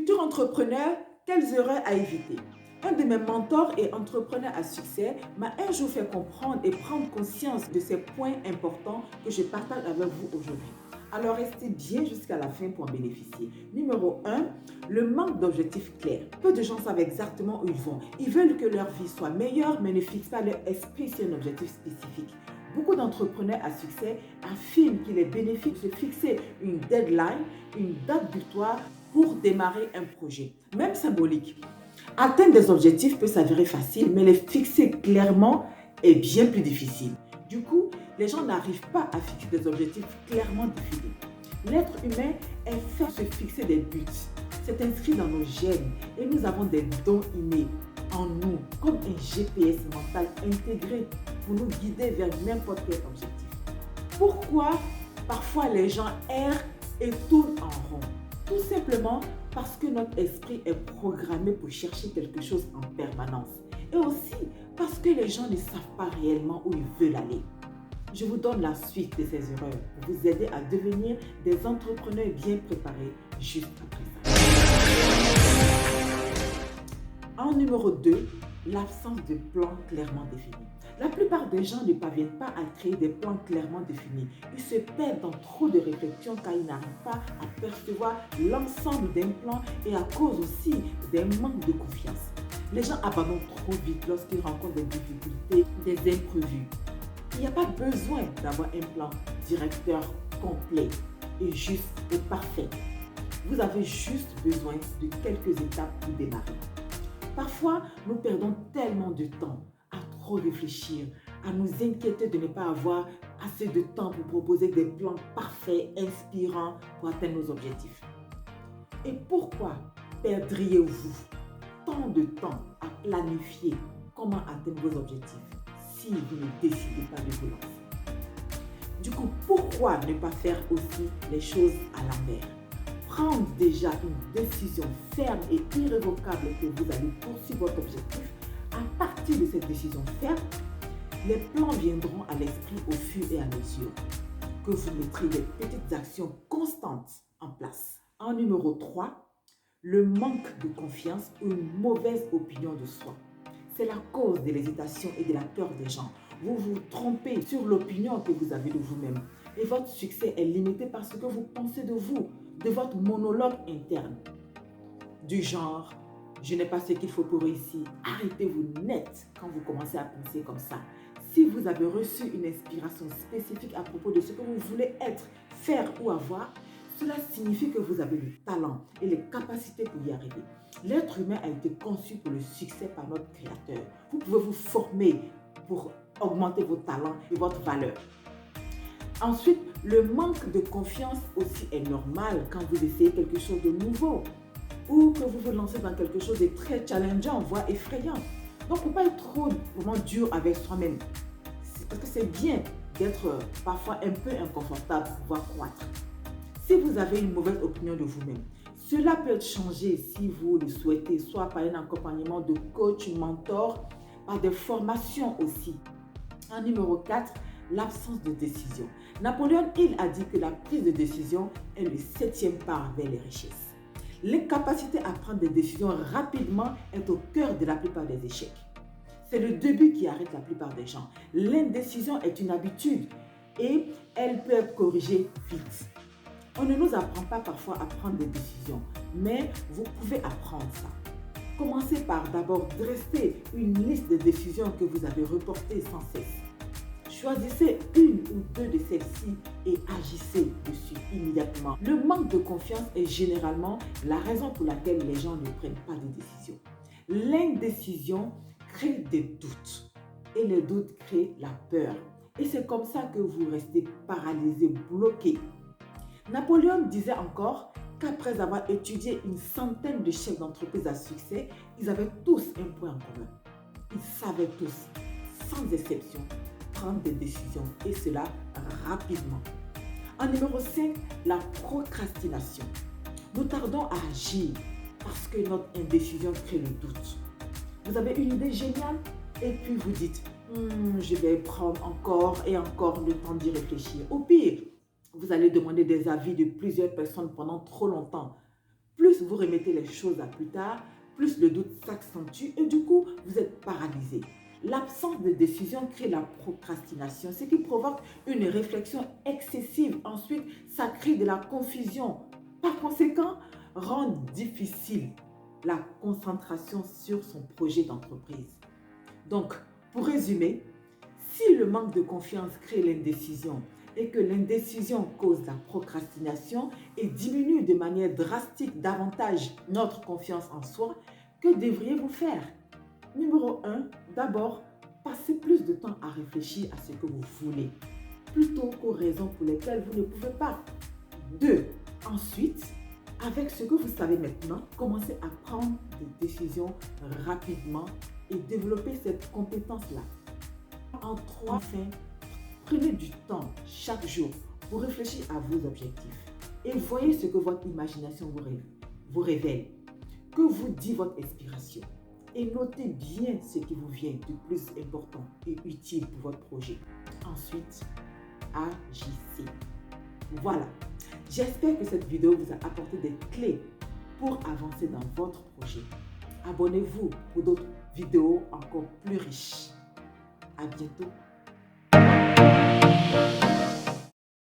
Futur entrepreneur, quelles erreurs à éviter? Un de mes mentors et entrepreneur à succès m'a un jour fait comprendre et prendre conscience de ces points importants que je partage avec vous aujourd'hui. Alors restez bien jusqu'à la fin pour en bénéficier. Numéro 1, le manque d'objectifs clairs. Peu de gens savent exactement où ils vont. Ils veulent que leur vie soit meilleure mais ne fixent pas leur esprit sur un objectif spécifique. Beaucoup d'entrepreneurs à succès affirment qu'il est bénéfique de se fixer une deadline, une date butoir pour démarrer un projet, même symbolique. Atteindre des objectifs peut s'avérer facile, mais les fixer clairement est bien plus difficile. Du coup, les gens n'arrivent pas à fixer des objectifs clairement définis. L'être humain est fait de se fixer des buts. C'est inscrit dans nos gènes et nous avons des dons innés en nous, comme un GPS mental intégré pour nous guider vers n'importe quel objectif. Pourquoi parfois les gens errent et tournent en rond? Tout simplement parce que notre esprit est programmé pour chercher quelque chose en permanence. Et aussi parce que les gens ne savent pas réellement où ils veulent aller. Je vous donne la suite de ces erreurs pour vous aider à devenir des entrepreneurs bien préparés juste après ça. En numéro 2, l'absence de plan clairement défini. La plupart des gens ne parviennent pas à créer des plans clairement définis. Ils se perdent dans trop de réflexions car ils n'arrivent pas à percevoir l'ensemble d'un plan et à cause aussi d'un manque de confiance. Les gens abandonnent trop vite lorsqu'ils rencontrent des difficultés, des imprévus. Il n'y a pas besoin d'avoir un plan directeur complet et juste et parfait. Vous avez juste besoin de quelques étapes pour démarrer. Parfois, nous perdons tellement de temps à trop réfléchir, à nous inquiéter de ne pas avoir assez de temps pour proposer des plans parfaits, inspirants pour atteindre nos objectifs. Et pourquoi perdriez-vous tant de temps à planifier comment atteindre vos objectifs si vous ne décidez pas de vous lancer? Du coup, pourquoi ne pas faire aussi les choses à l'envers? Prendre déjà une décision ferme et irrévocable que vous allez poursuivre votre objectif. À partir de cette décision ferme, les plans viendront à l'esprit au fur et à mesure que vous mettrez des petites actions constantes en place. En numéro 3, le manque de confiance ou une mauvaise opinion de soi. C'est la cause de l'hésitation et de la peur des gens. Vous vous trompez sur l'opinion que vous avez de vous-même. Et votre succès est limité par ce que vous pensez de vous, de votre monologue interne. Du genre, je n'ai pas ce qu'il faut pour réussir. Arrêtez-vous net quand vous commencez à penser comme ça. Si vous avez reçu une inspiration spécifique à propos de ce que vous voulez être, faire ou avoir, cela signifie que vous avez le talent et les capacités pour y arriver. L'être humain a été conçu pour le succès par notre Créateur. Vous pouvez vous former pour augmenter vos talents et votre valeur. Ensuite, le manque de confiance aussi est normal quand vous essayez quelque chose de nouveau ou que vous vous lancez dans quelque chose de très challengeant, voire effrayant. Donc, il ne faut pas être trop vraiment dur avec soi-même. Parce que c'est bien d'être parfois un peu inconfortable pour pouvoir croître. Si vous avez une mauvaise opinion de vous-même, cela peut être changé si vous le souhaitez, soit par un accompagnement de coach, mentor, par des formations aussi. En numéro 4, l'absence de décision. Napoléon Hill a dit que la prise de décision est le 7e pas vers les richesses. L'incapacité à prendre des décisions rapidement est au cœur de la plupart des échecs. C'est le début qui arrête la plupart des gens. L'indécision est une habitude et elle peut être corrigée vite. On ne nous apprend pas parfois à prendre des décisions, mais vous pouvez apprendre ça. Commencez par d'abord dresser une liste de décisions que vous avez reportées sans cesse. Choisissez une ou deux de celles-ci et agissez dessus immédiatement. Le manque de confiance est généralement la raison pour laquelle les gens ne prennent pas de décision. L'indécision crée des doutes et les doutes créent la peur. Et c'est comme ça que vous restez paralysé, bloqué. Napoléon disait encore qu'après avoir étudié une centaine de chefs d'entreprise à succès, ils avaient tous un point en commun. Ils savaient tous, sans exception, prendre des décisions et cela rapidement. En numéro 5, la procrastination. Nous tardons à agir parce que notre indécision crée le doute. Vous avez une idée géniale et puis vous dites je vais prendre encore et encore le temps d'y réfléchir. Au pire, vous allez demander des avis de plusieurs personnes pendant trop longtemps. Plus plus vous remettez les choses à plus tard, plus le doute s'accentue et du coup, vous êtes paralysé. L'absence de décision crée la procrastination, ce qui provoque une réflexion excessive. Ensuite, ça crée de la confusion. Par conséquent, rend difficile la concentration sur son projet d'entreprise. Donc, pour résumer, si le manque de confiance crée l'indécision et que l'indécision cause la procrastination et diminue de manière drastique davantage notre confiance en soi, que devriez-vous faire? Numéro 1, d'abord, passez plus de temps à réfléchir à ce que vous voulez, plutôt qu'aux raisons pour lesquelles vous ne pouvez pas. 2, ensuite, avec ce que vous savez maintenant, commencez à prendre des décisions rapidement et développer cette compétence-là. En 3, enfin, prenez du temps chaque jour pour réfléchir à vos objectifs et voyez ce que votre imagination vous révèle, que vous dit votre inspiration. Et notez bien ce qui vous vient de plus important et utile pour votre projet. Ensuite, agissez. Voilà. J'espère que cette vidéo vous a apporté des clés pour avancer dans votre projet. Abonnez-vous pour d'autres vidéos encore plus riches. À bientôt.